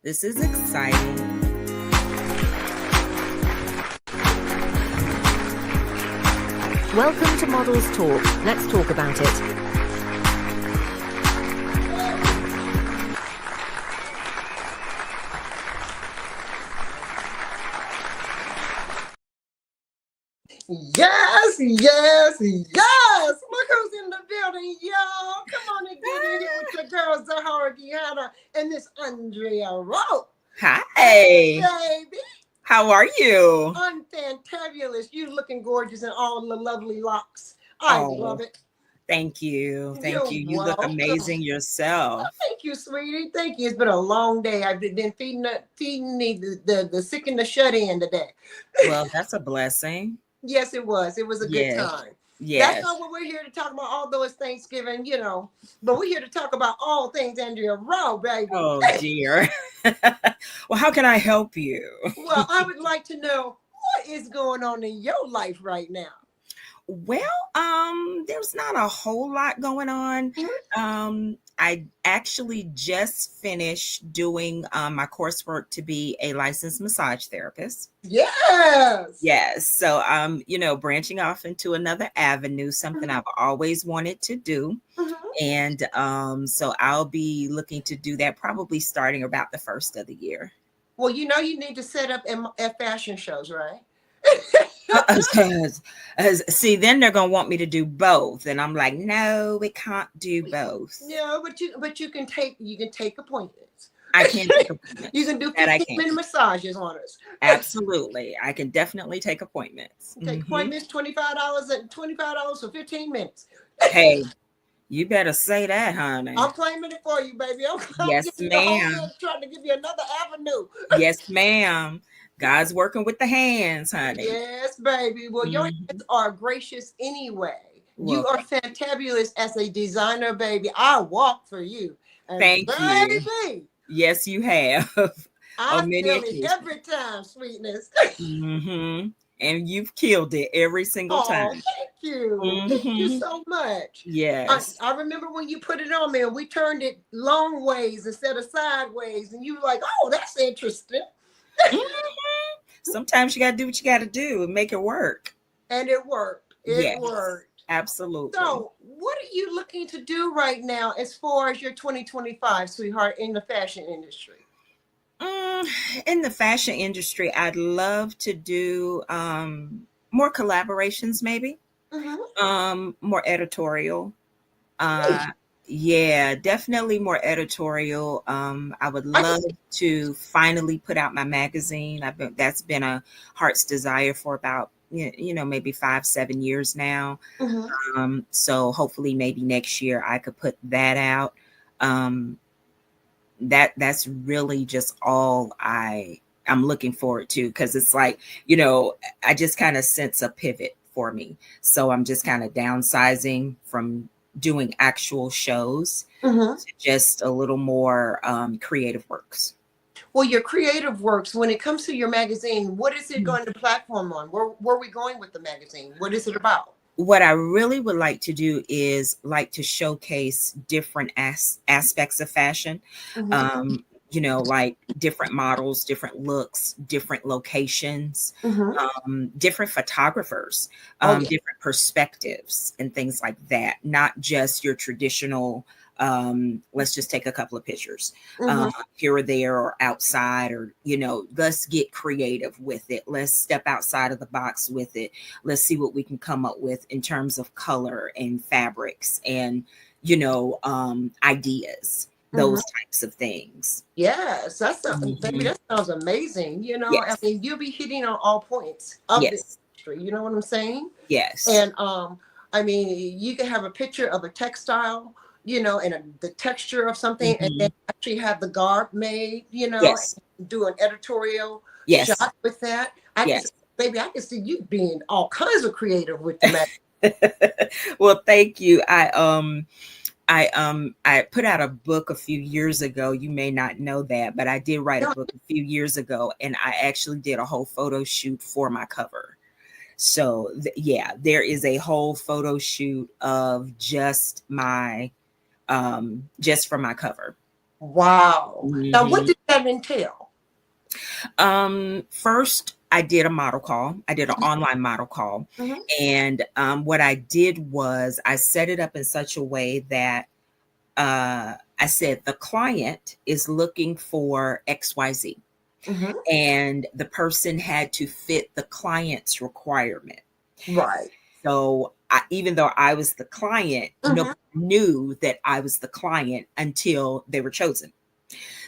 This is exciting. Welcome to Models Talk. Let's talk about it. Yes, yes, yes. Look who's in the building, y'all. Come on and get in here with your girl Zahara Deanna and this Andrea Rowe. Hi. Hey, baby. How are you? I'm fantabulous. You looking gorgeous in all the lovely locks. I love it. Thank you. You're You look welcome. amazing yourself. Thank you, sweetie. Thank you. It's been a long day. I've been feeding the sick and the shut in today. Well, that's a blessing. Yes, it was. It was a good time. Yes. That's not what we're here to talk about, although it's Thanksgiving, but we're here to talk about all things Andrea Rowe, baby. Oh, dear. Well, how can I help you? Well, I would like to know what is going on in your life right now. Well, there's not a whole lot going on. I actually just finished doing my coursework to be a licensed massage therapist. Yes. So branching off into another avenue, something I've always wanted to do. And so I'll be looking to do that probably starting about the first of the year. Well, you need to set up at fashion shows, right? See, then they're gonna want me to do both, and I'm like, no, we can't do both. No, but you can take appointments. I can take appointments. You can do 15-minute massages on us. Absolutely, I can definitely take appointments. Take appointments, $25 for 15 minutes. Hey, you better say that, honey. I'm claiming it for you, baby. Yes, ma'am. Trying to give you another avenue. Yes, ma'am. God's working with the hands, honey. Yes, baby. Well, your hands are gracious anyway. Well, you are fantabulous as a designer, baby. I walk for you. And thank baby, you. Yes, you have. I feel it every time, sweetness. And you've killed it every single time. Thank you. Thank you so much. Yes. I remember when you put it on me and we turned it long ways instead of sideways. And you were like, oh, that's interesting. Sometimes you got to do what you got to do and make it work. And it worked. It worked. Absolutely. So what are you looking to do right now as far as your 2025, sweetheart, in the fashion industry? In the fashion industry, I'd love to do more collaborations, maybe. More editorial. Yeah, definitely more editorial. I would love to finally put out my magazine. That's been a heart's desire for about maybe 5-7 years now. So hopefully maybe next year I could put that out. That's really just all I'm looking forward to, because it's like, I just kind of sense a pivot for me. So I'm just kind of downsizing from doing actual shows to just a little more creative works. Well, your creative works, when it comes to your magazine, what is it going to platform on? Where are we going with the magazine? What is it about? What I really would like to do is like to showcase different aspects of fashion. Like different models, different looks, different locations, different photographers, different perspectives and things like that. Not just your traditional, let's just take a couple of pictures here or there or outside, or, let's get creative with it. Let's step outside of the box with it. Let's see what we can come up with in terms of color and fabrics and, ideas. Those types of things. Yes, baby, that sounds amazing. I mean, you'll be hitting on all points of this industry. You know what I'm saying? Yes. And I mean, you can have a picture of a textile, and the texture of something, and then actually have the garb made, and do an editorial shot with that. I can see you being all kinds of creative with the Well, thank you. I put out a book a few years ago. You may not know that, but I did write a book a few years ago, and I actually did a whole photo shoot for my cover. So there is a whole photo shoot of just for my cover. Wow. Now, what Mhm. did that entail? First, I did a model call. I did an online model call. Mhm. And what I did was I set it up in such a way that I said the client is looking for XYZ, Mhm. and the person had to fit the client's requirement. Right. So even though I was the client, Mhm. nobody knew that I was the client until they were chosen.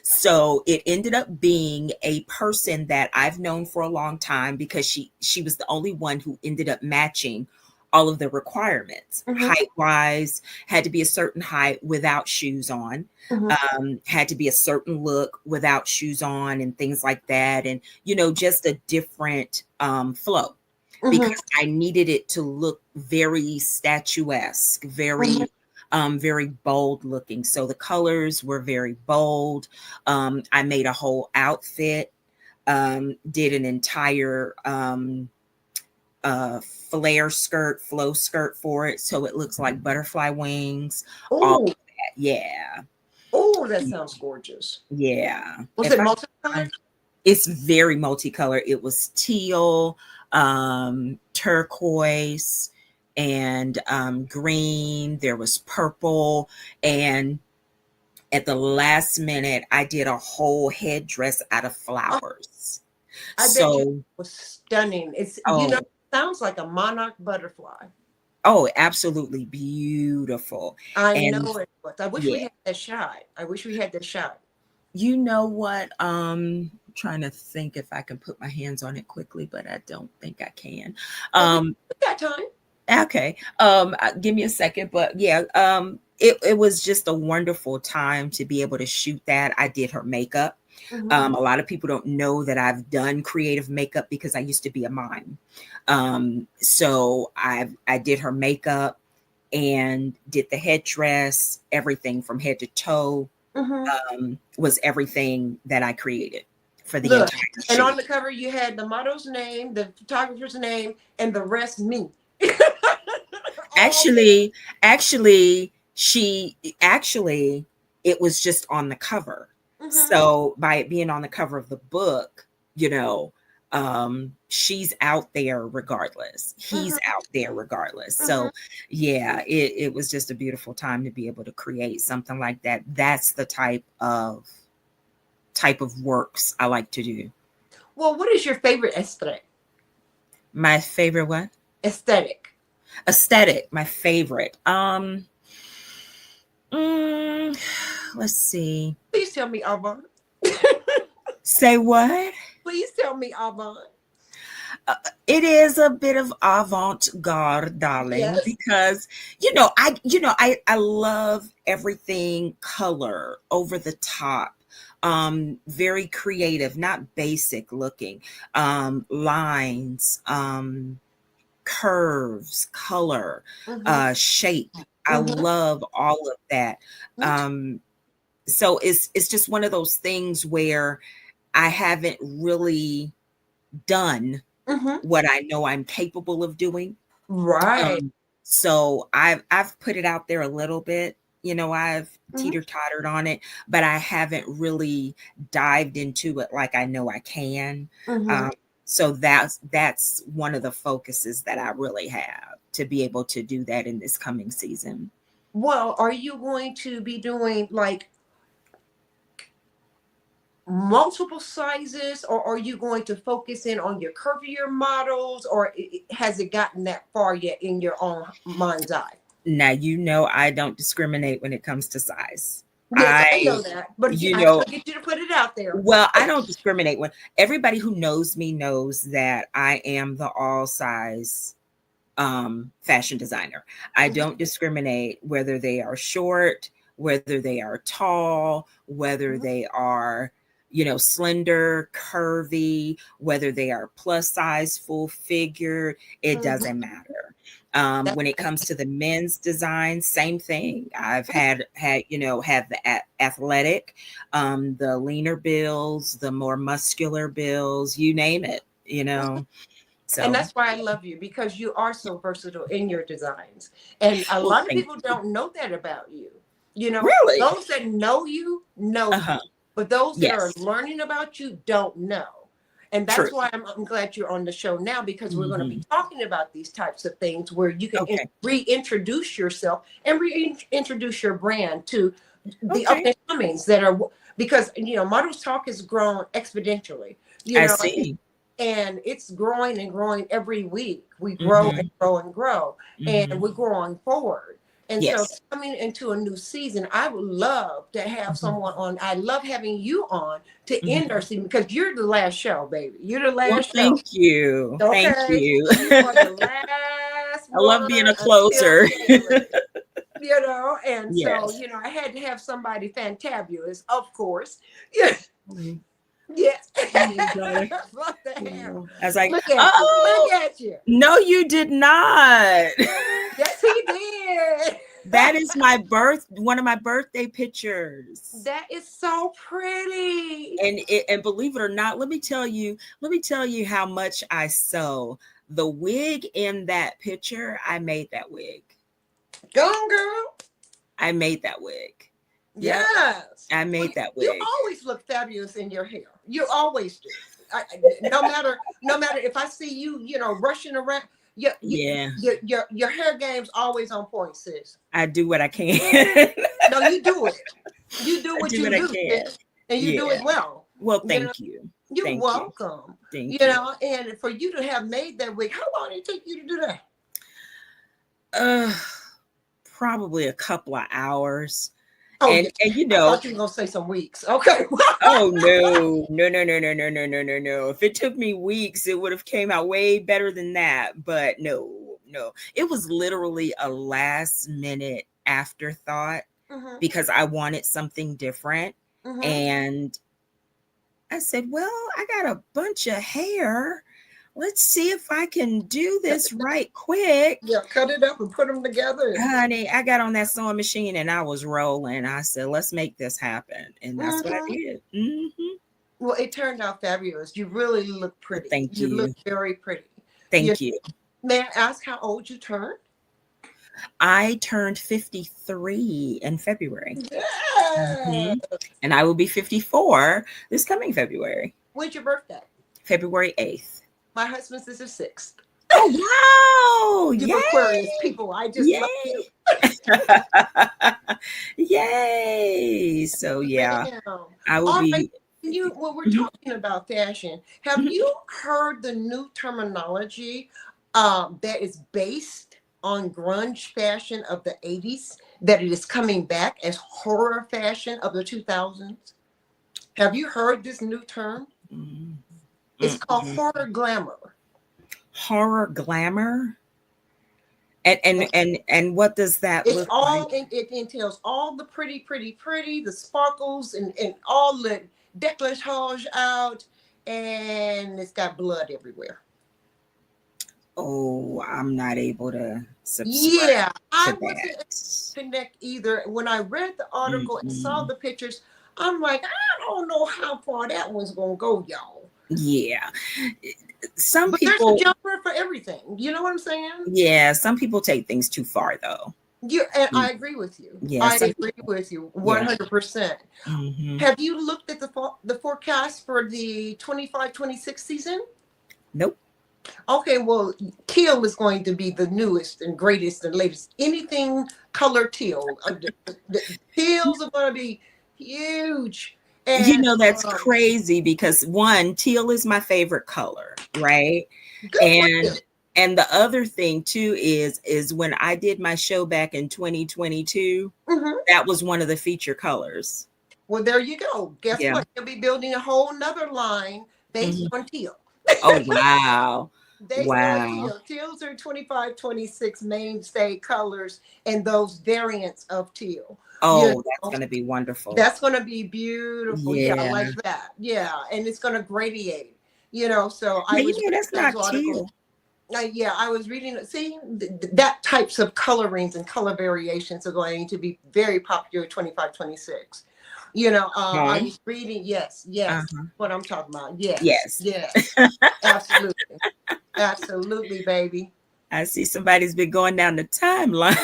So it ended up being a person that I've known for a long time because she was the only one who ended up matching all of the requirements. Mhm. Height wise, had to be a certain height without shoes on. Mhm. Had to be a certain look without shoes on and things like that. And, just a different flow Mhm. because I needed it to look very statuesque, Mhm. very bold looking. So the colors were very bold. I made a whole outfit, did an entire flare skirt, flow skirt for it. So it looks like butterfly wings, all of Oh, that. Yeah. oh, that sounds gorgeous. Yeah. Was If it I multicolored? It's very multicolor. It was teal, turquoise, and green. There was purple. And at the last minute, I did a whole headdress out of Oh, flowers. I bet you it So, was stunning. It's, oh, sounds like a monarch butterfly. oh, absolutely beautiful. I And know it was. I wish we yeah, had that shot. I wish we had that shot. you know what? Trying to think if I can put my hands on it quickly, but I don't think I can. But Um, we got time. Okay. Give me a second, but yeah, it was just a wonderful time to be able to shoot that. I did her makeup. Mhm. A lot of people don't know that I've done creative makeup because I used to be a mime. So I did her makeup and did the headdress, everything from head to toe, Mhm. was everything that I created for the Look, entire and on shoot. the cover you had the model's name, the photographer's name, and the rest me. All Actually, actually, it was just on the cover. Mhm. So by it being on the cover of the book, she's out there regardless. He's Mhm. out there regardless. Mhm. So yeah, it was just a beautiful time to be able to create something like that. That's the type of works I like to do. Well, what is your favorite aesthetic? My favorite what? Aesthetic. Aesthetic, my favorite. Mm, let's see. Please tell me Avant. Say what? Please tell me Avant. It is a bit of avant-garde, darling, Yes. because I love everything color, over the top, very creative, not basic looking, lines, curves, color, Mhm. shape. I Mhm. love all of that. Me too. Um, so it's just one of those things where I haven't really done Mhm. what I know I'm capable of doing. Right. Um, so I've put it out there a little bit. I've Mhm. teeter-tottered on it, but I haven't really dived into it like I know I can. Mhm. Um, so that's one of the focuses that I really have to be able to do that in this coming season. Well, are you going to be doing like multiple sizes, or are you going to focus in on your curvier models, or has it gotten that far yet in your own mind's eye? Now, I don't discriminate when it comes to size. Yes, I I, know that, but you I still know, get you to put it out there. Well, I don't discriminate. When everybody who knows me knows that I am the all size fashion designer. I Mhm. don't discriminate whether they are short, whether they are tall, whether Mhm. they are, slender, curvy, whether they are plus size, full figured, it Mhm. doesn't matter. That- When it comes to the men's design, same thing. I've had the athletic, the leaner bills, the more muscular bills, you name it. And So, that's why I love you, because you are so versatile in your designs. And a well, lot of thank people you. don't know that about you. You know, Really? those that know you know you, but those that are learning about you don't know. And that's why I'm glad you're on the show now, because we're going to be talking about these types of things where you can reintroduce yourself and reintroduce your brand to the up and comings that are, because, you know, Modelz Talk has grown exponentially, you know, and it's growing and growing every week. We grow and grow and grow, and we're growing forward. And so coming into a new season, I would love to have someone on. I love having you on to end our season, because you're the last show, baby. You're the last show. Thank you. Okay? Thank you. You are the last I love being a closer. You know, and so, you know, I had to have somebody fantabulous, of course. Yes. Yes. What the hell? I was like, look at you. No, you did not. Yes, he did. That is one of my birthday pictures. That is so pretty. And believe it or not, let me tell you how much I sew. The wig in that picture, I made that wig. Go on, girl. I made that wig. Yes. I made that wig. You always look fabulous in your hair. You always do. No matter if I see you, you know, rushing around. Your hair game's always on point, sis. I do what I can. No, you do it. You do what you do, sis, and you do it well. Well, thank you. You're welcome. Thank you. You know, and for you to have made that wig, how long did it take you to do that? Probably a couple of hours. Oh, and you know, I thought you were gonna say some weeks. Okay. Oh no. If it took me weeks, it would have came out way better than that. But no, it was literally a last minute afterthought because I wanted something different. And I said, well, I got a bunch of hair. Let's see if I can do this right quick. Yeah, cut it up and put them together. Honey, I got on that sewing machine and I was rolling. I said, let's make this happen. And that's what I did. Well, it turned out fabulous. You really look pretty. Thank you. You look very pretty. Thank you. May I ask how old you turned? I turned 53 in February. Yeah. And I will be 54 this coming February. When's your birthday? February 8th. My husband's is the 6th. Oh, wow. You Aquarius people. I just love you. Yay. So, yeah. I will be. When we're talking about fashion, have you heard the new terminology that is based on grunge fashion of the 80s, that it is coming back as horror fashion of the 2000s? Have you heard this new term? It's called horror glamour. Horror glamour? And what does that look like? It entails all the pretty, the sparkles and all the decolletage out, and it's got blood everywhere. Oh, I'm not able to subscribe. Yeah, I wasn't able to connect either. When I read the article and saw the pictures, I'm like, I don't know how far that one's gonna go, y'all. Yeah. But people, there's a genre for everything. You know what I'm saying? Yeah, some people take things too far though. And I agree with you. Yeah, I agree with you 100%. Have you looked at the forecast for the 25-26 season? Nope. Okay, well, teal is going to be the newest and greatest and latest. Anything color teal. The teals are going to be huge. And, you know, that's crazy because one, teal is my favorite color, right? And the other thing too is when I did my show back in 2022, that was one of the feature colors. Well, there you go. Guess what? You'll be building a whole nother line based on teal. Oh, wow. Wow. Teals are 25-26 mainstay colors and those variants of teal. Oh, that's going to be wonderful. That's going to be beautiful. Yeah, I like that. Yeah, and it's going to gradiate, you know, so I was that's not teal. I was reading, see, that types of colorings and color variations are going to be very popular 25-26. You know, I was reading, yes, what I'm talking about. Yes. Absolutely. Absolutely, baby. I see somebody's been going down the timeline.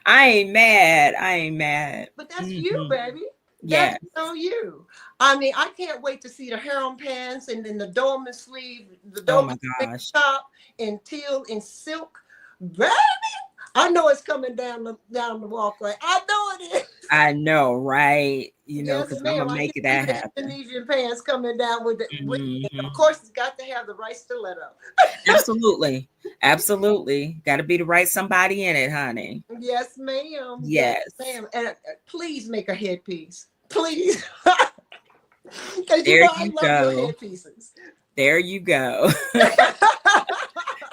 I ain't mad. I ain't mad. But that's you, baby. Yeah. That's so you. I mean, I can't wait to see the harem pants and then the dolman sleeve, the dolman top and teal and silk. Baby, I know it's coming down the walkway. I know it is. I know, right? You know, because I'm gonna make that happen. Indonesian pants coming down with it. Of course, it's got to have the right stiletto. Absolutely, absolutely. Got to be the right somebody in it, honey. Yes, ma'am. Yes, ma'am. And please make a headpiece, please. There you I love your headpieces. There you go.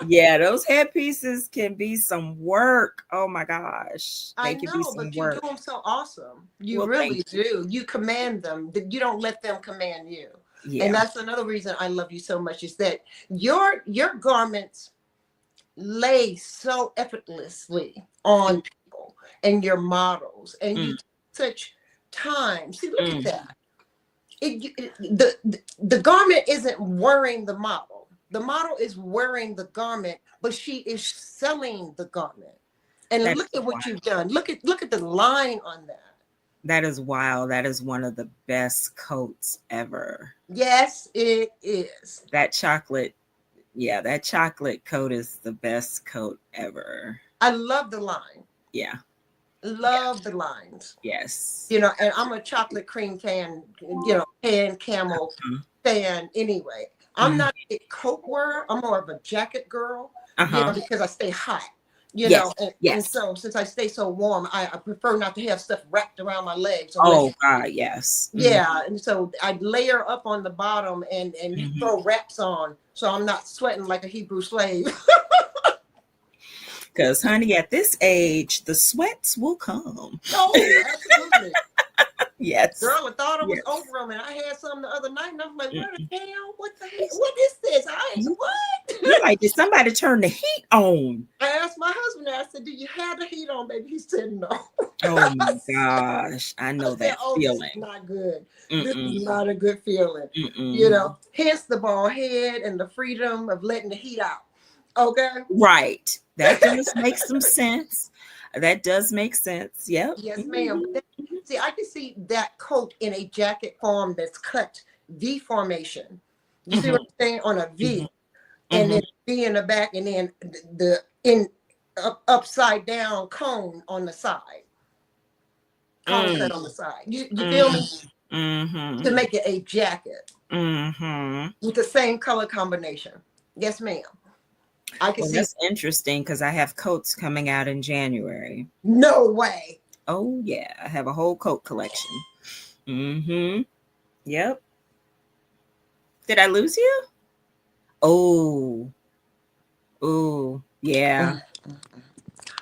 Yeah, those headpieces can be some work. Oh my gosh. I know, but you do them so awesome. You really do. You command them. You don't let them command you. Yeah. And that's another reason I love you so much is that your garments lay so effortlessly on people and your models. And you take such time. See, look at that. The garment isn't wearing the model. The model is wearing the garment, but she is selling the garment. And look at what you've done. Look at the line on that. That is wild. That is one of the best coats ever. Yes, it is. That chocolate coat is the best coat ever. I love the line. Yeah. Love the lines. Yes. You know, and I'm a chocolate cream fan, pan camel fan anyway. I'm not a coat wearer. I'm more of a jacket girl, because I stay hot, know. And so since I stay so warm, I prefer not to have stuff wrapped around my legs. Oh, God, yes. Yeah, and so I layer up on the bottom and you throw wraps on, so I'm not sweating like a Hebrew slave. Because, honey, at this age, the sweats will come. Oh, absolutely. Yes. Girl, I thought it was over them, and I had some the other night, and I'm like, what the hell? What the hell? What is this? What? You're like, did somebody turn the heat on? I asked my husband, I said, do you have the heat on, baby? He said, no. Oh, my gosh. I know that feeling. This is not good. This is not a good feeling. You know, hence the bald head and the freedom of letting the heat out. Okay? Right. That does make some sense. That does make sense. Yep. Yes, ma'am. See, I can see that coat in a jacket form that's cut V formation. You see what I'm saying? On a V. And then V in the back, and then the upside down cone on the side. Cone cut on the side. You feel me? To make it a jacket with the same color combination. Yes, ma'am. I can see. That's interesting because I have coats coming out in January. No way. Oh yeah, I have a whole coat collection. Yep. Did I lose you? Oh, yeah.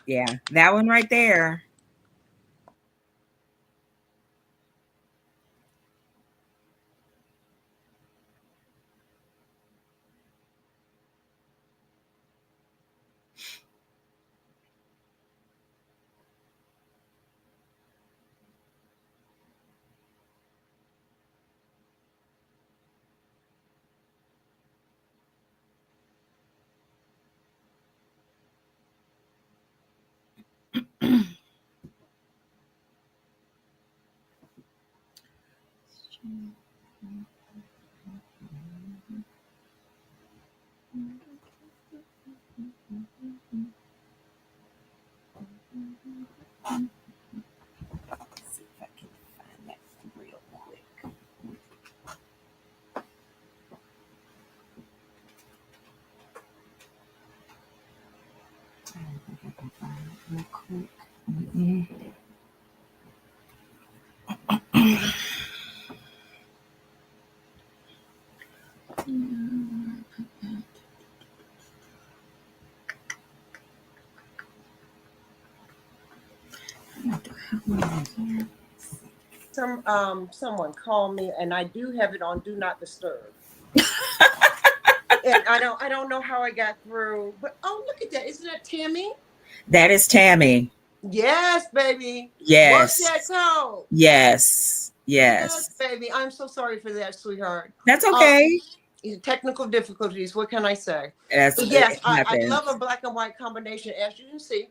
Yeah, that one right there. See if I can find that real quick. I don't think I can find it real quick. Someone called me, and I do have it on Do Not Disturb. And I don't know how I got through, but look at that! Isn't that Tammy? That is Tammy. Yes, baby. Yes. What's that code? Yes, baby. I'm so sorry for that, sweetheart. That's okay. Technical difficulties. What can I say? Yes, I love a black and white combination, as you can see.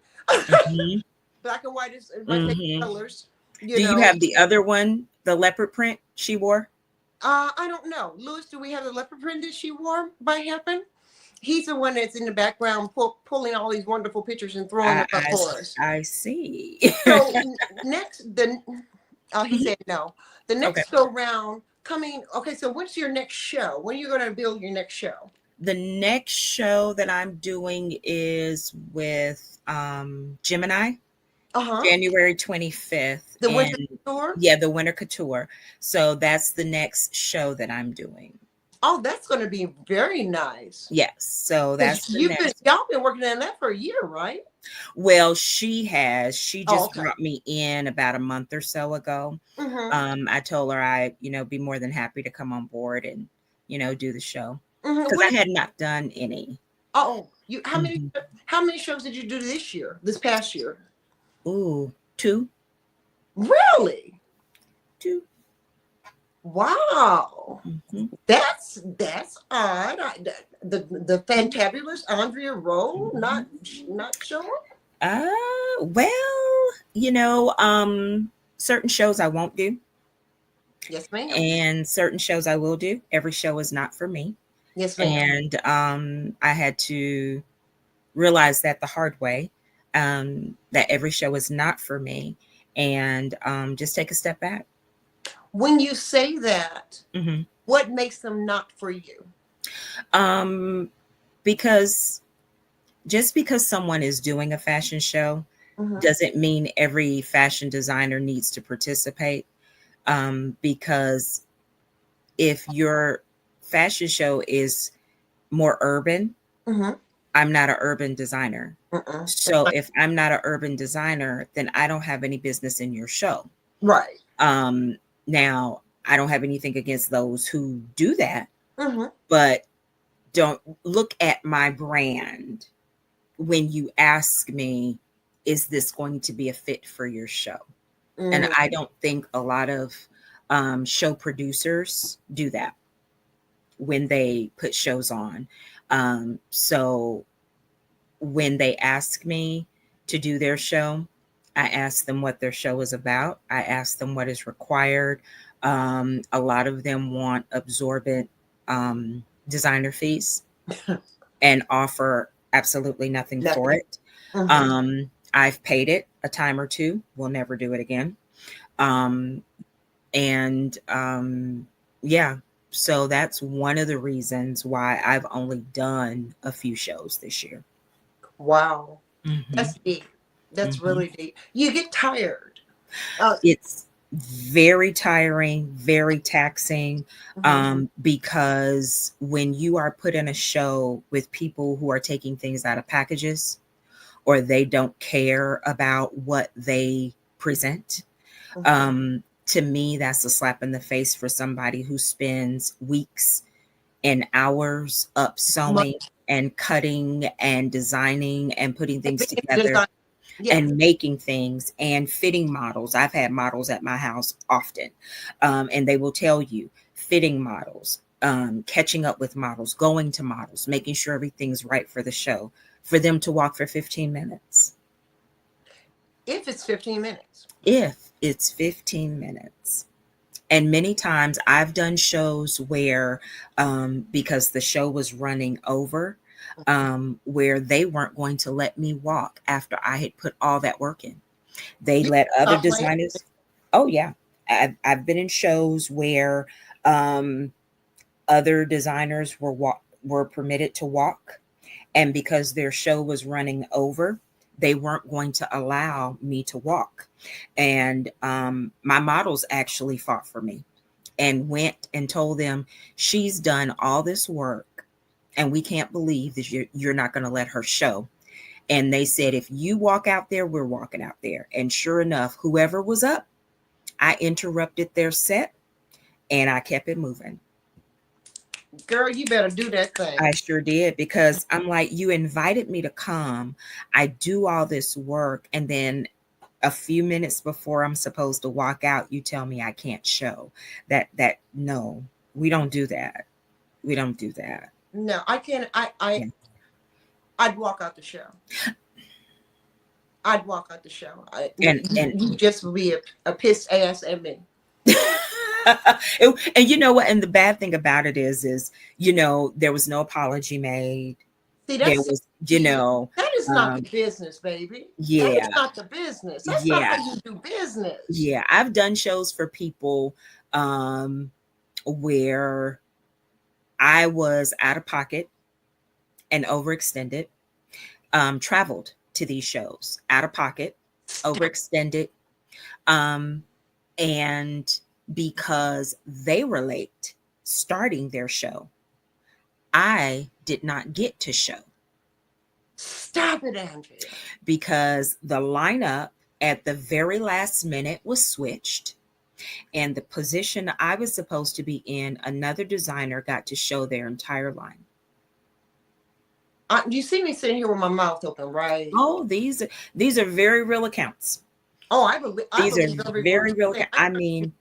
black and white is my favorite colors. Do you have the other one, the leopard print she wore? I don't know. Louis, do we have the leopard print that she wore by happen? He's the one that's in the background pulling all these wonderful pictures and throwing them up for us. I see. So he said no. The next go round coming. Okay, so what's your next show? When are you going to build your next show? The next show that I'm doing is with Gemini. January 25th. The Winter Couture? Yeah, the Winter Couture. So that's the next show that I'm doing. Oh, that's going to be very nice. Yes. So that's y'all been working on that for a year, right? Well, she has. She just brought me in about a month or so ago. I told her I'd, be more than happy to come on board and, do the show because I had not done any. Oh, how many shows did you do this past year? Ooh, 2. Really? 2. Wow. That's odd. The fantabulous Andrea Rowe not showing? Well, certain shows I won't do. Yes, ma'am. And certain shows I will do. Every show is not for me. Yes, ma'am. And I had to realize that the hard way. That every show is not for me, and just take a step back. When you say that, what makes them not for you? Because just because someone is doing a fashion show doesn't mean every fashion designer needs to participate. Because if your fashion show is more urban, I'm not an urban designer. So if I'm not an urban designer, then I don't have any business in your show. Right. Now, I don't have anything against those who do that, but don't look at my brand when you ask me, is this going to be a fit for your show? And I don't think a lot of show producers do that when they put shows on. So when they ask me to do their show, I ask them what their show is about. I ask them what is required. A lot of them want absorbent designer fees and offer absolutely nothing for it. I've paid it a time or two. We'll never do it again. Yeah. So that's one of the reasons why I've only done a few shows this year. Wow. That's deep. That's really deep. You get tired. It's very tiring, very taxing, because when you are put in a show with people who are taking things out of packages or they don't care about what they present, to me, that's a slap in the face for somebody who spends weeks and hours up sewing and cutting and designing and putting things together and making things and fitting models. I've had models at my house often, and they will tell you fitting models, catching up with models, going to models, making sure everything's right for the show, for them to walk for 15 minutes. If it's 15 minutes. If it's 15 minutes. And many times I've done shows where, because the show was running over, where they weren't going to let me walk after I had put all that work in. They let other designers. Oh yeah. I've been in shows where other designers were permitted to walk. And because their show was running over, they weren't going to allow me to walk. And my models actually fought for me and went and told them, she's done all this work and we can't believe that you're not going to let her show. And they said, if you walk out there, we're walking out there. And sure enough, whoever was up, I interrupted their set and I kept it moving. Girl, you better do that thing. I sure did, because I'm like, you invited me to come. I do all this work. And then a few minutes before I'm supposed to walk out, you tell me I can't show that. No, we don't do that. We don't do that. No, I can't. I'd walk out the show. I'd walk out the show. And You just would be a pissed ass at me. and you know what? And the bad thing about it is, there was no apology made. See, There was, that is not the business, baby. That yeah, is not the business. That's not yeah, how you do business. yeah. I've done shows for people where I was out of pocket and overextended, traveled to these shows out of pocket, overextended, and because they were late starting their show, I did not get to show. Stop it, Andrea. Because the lineup at the very last minute was switched, and the position I was supposed to be in, another designer got to show their entire line. You see me sitting here with my mouth open, right? Oh, these are very real accounts. Oh, I believe these are very real. I mean,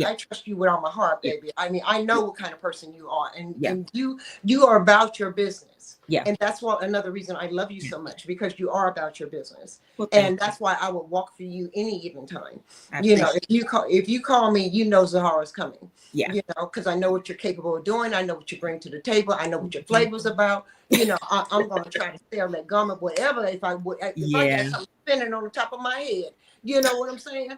I trust you with all my heart, baby. I mean, I know what kind of person you are, and you are about your business. Yeah. And that's why another reason I love you so much, because you are about your business. Well, and that's why I would walk for you any given time. If you call me, Zahara's coming. Yeah. Because I know what you're capable of doing. I know what you bring to the table. I know what your flavor's about. I'm going to try to sell that garment, whatever. If I got something spinning on the top of my head. You know what I'm saying?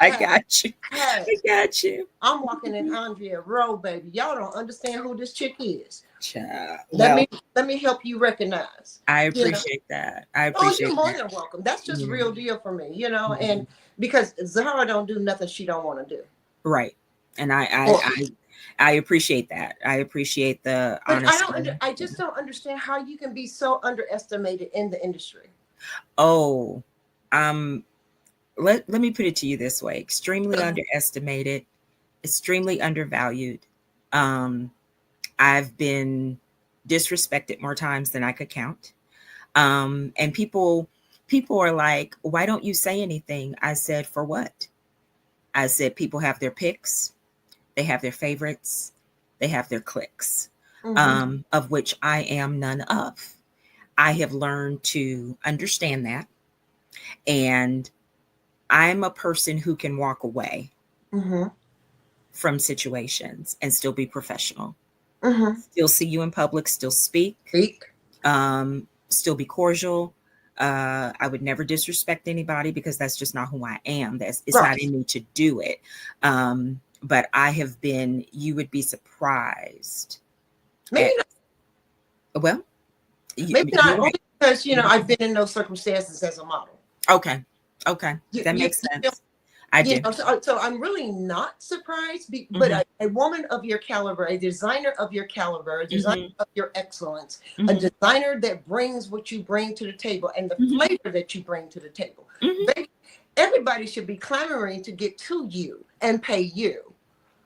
I got you. I got you. I'm walking in Andrea Rowe, baby. Y'all don't understand who this chick is. Child. Let me help you recognize. I appreciate that. I appreciate you're more than welcome. That's just real deal for me, and because Zahara don't do nothing she don't want to do. Right. And I appreciate that. I appreciate the honesty. I just don't understand how you can be so underestimated in the industry. Oh, let me put it to you this way: extremely underestimated, extremely undervalued. I've been disrespected more times than I could count. And people are like, why don't you say anything? I said, for what? I said, people have their picks, they have their favorites, they have their cliques, of which I am none of. I have learned to understand that. And I'm a person who can walk away from situations and still be professional. Still see you in public, still speak. Still be cordial. I would never disrespect anybody because that's just not who I am. It's not in me to do it. But I have been, you would be surprised. Maybe not. Maybe not, right. Because, I've been in those circumstances as a model. Okay. That makes sense. I do. So I'm really not surprised, but a woman of your caliber, a designer of your caliber, a designer of your excellence, a designer that brings what you bring to the table and the flavor that you bring to the table. Everybody should be clamoring to get to you and pay you,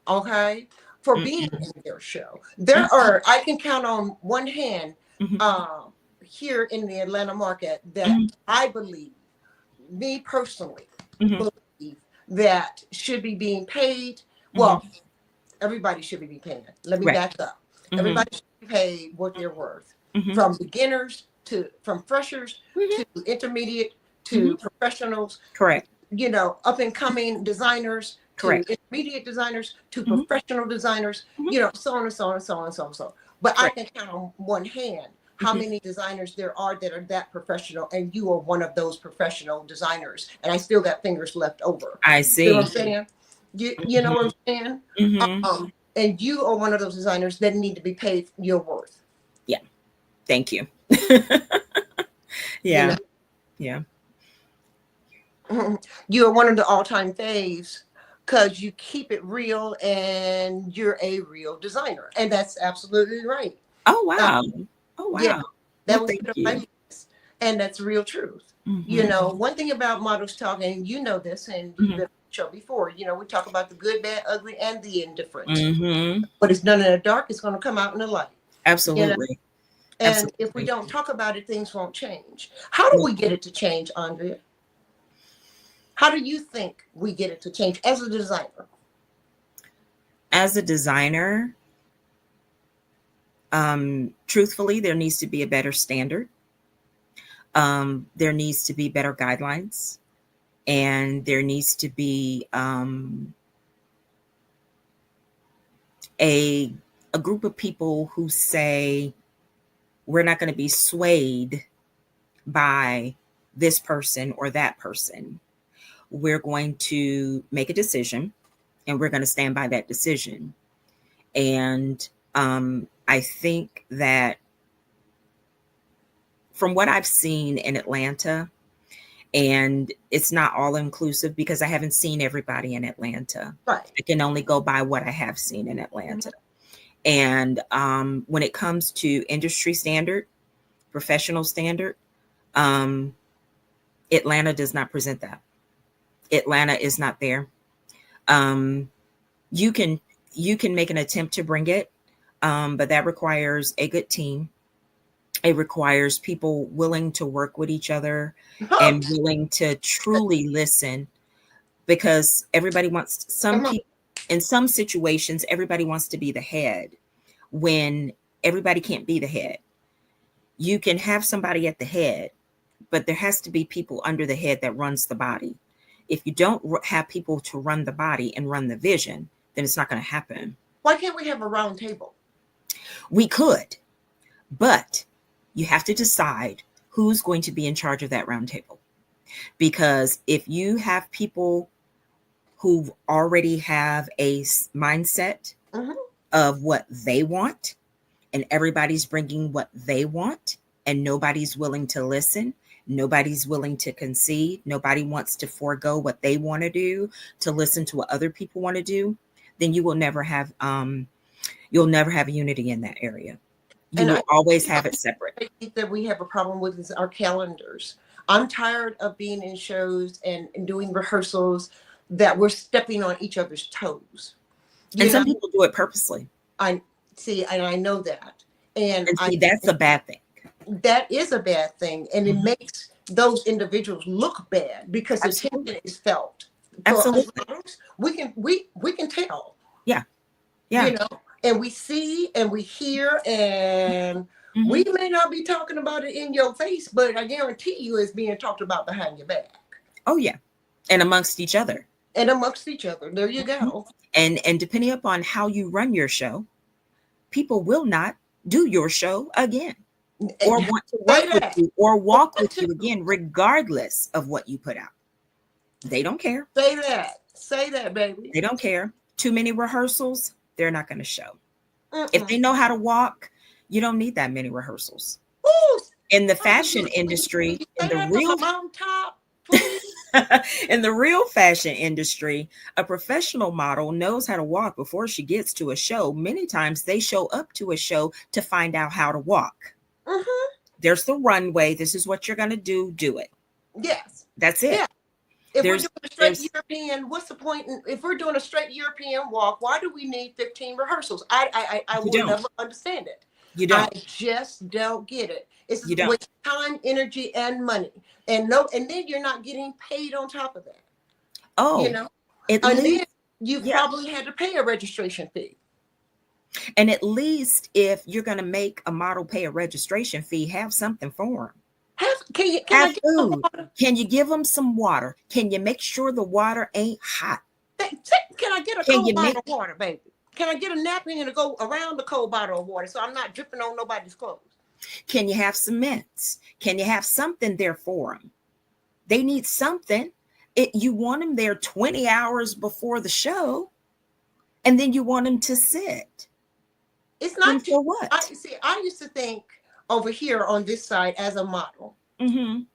okay, for being in their show. I can count on one hand here in the Atlanta market that I believe, me personally, believe that should be being paid. Well, everybody should be paying. Let me back up. Everybody should be paid what they're worth, from beginners from freshers to intermediate to professionals. Correct. Up and coming designers to intermediate designers to professional designers. So on and so on and so on and so on. So, but I can count on one hand how many designers there are that are that professional, and you are one of those professional designers, and I still got fingers left over. I see. You know what I'm saying? You know what I'm saying? And you are one of those designers that need to be paid your worth. Yeah. Thank you. Yeah. You are one of the all-time faves because you keep it real and you're a real designer, and that's absolutely right. Oh wow. Yeah, that was my list, and that's real truth. One thing about Modelz Talk, and you know this, and you've been on the show before, we talk about the good, bad, ugly, and the indifferent. But it's done in the dark, it's going to come out in the light. Absolutely. And if we don't talk about it, things won't change. How do we get it to change, Andrea? How do you think we get it to change as a designer? As a designer, truthfully, there needs to be a better standard. There needs to be better guidelines, and there needs to be a group of people who say, we're not going to be swayed by this person or that person. We're going to make a decision, and we're going to stand by that decision. And I think that from what I've seen in Atlanta, and it's not all inclusive because I haven't seen everybody in Atlanta. Right. I can only go by what I have seen in Atlanta. And when it comes to industry standard, professional standard, Atlanta does not present that. Atlanta is not there. You can make an attempt to bring it, but that requires a good team. It requires people willing to work with each other and willing to truly listen, because everybody wants, some people in some situations, everybody wants to be the head when everybody can't be the head. You can have somebody at the head, but there has to be people under the head that runs the body. If you don't have people to run the body and run the vision, then it's not going to happen. Why can't we have a round table? We could, but you have to decide who's going to be in charge of that round table. Because if you have people who already have a mindset of what they want, and everybody's bringing what they want, and nobody's willing to listen, nobody's willing to concede, nobody wants to forego what they want to do to listen to what other people want to do, then you will never have unity in that area. You will always have it separate. I think that we have a problem with is our calendars. I'm tired of being in shows and doing rehearsals that we're stepping on each other's toes. And some people do it purposely. I see, and I know that. And see, that's a bad thing. That is a bad thing. And it makes those individuals look bad because the tension is felt. Absolutely. We can tell. Yeah. Yeah. You know, and we see and we hear, and we may not be talking about it in your face, but I guarantee you it's being talked about behind your back. Oh yeah. And amongst each other. And amongst each other. There you go. And depending upon how you run your show, people will not do your show again, or want to work with you or walk with you again, regardless of what you put out. They don't care. Say that, baby. They don't care. Too many rehearsals, they're not going to show. If they know how to walk, you don't need that many rehearsals. In the fashion industry, in the real fashion industry, a professional model knows how to walk before she gets to a show. Many times they show up to a show to find out how to walk. There's the runway. This is what you're going to do. Do it. Yes. That's it. Yeah. If we're doing a straight European, what's the point? If we're doing a straight European walk, why do we need 15 rehearsals? I will never understand it. You don't. I just don't get it. It's with time, energy, and money, and then you're not getting paid on top of that. Oh, you know, and then you probably had to pay a registration fee. And at least if you're going to make a model pay a registration fee, have something for them. Have food. Can you give them some water? Can you make sure the water ain't hot? Can I get a cold bottle of water, baby? Can I get a napkin and go around the cold bottle of water so I'm not dripping on nobody's clothes? Can you have some mints? Can you have something there for them? They need something. You want them there 20 hours before the show, and then you want them to sit. It's not for what? I used to think over here on this side as a model, and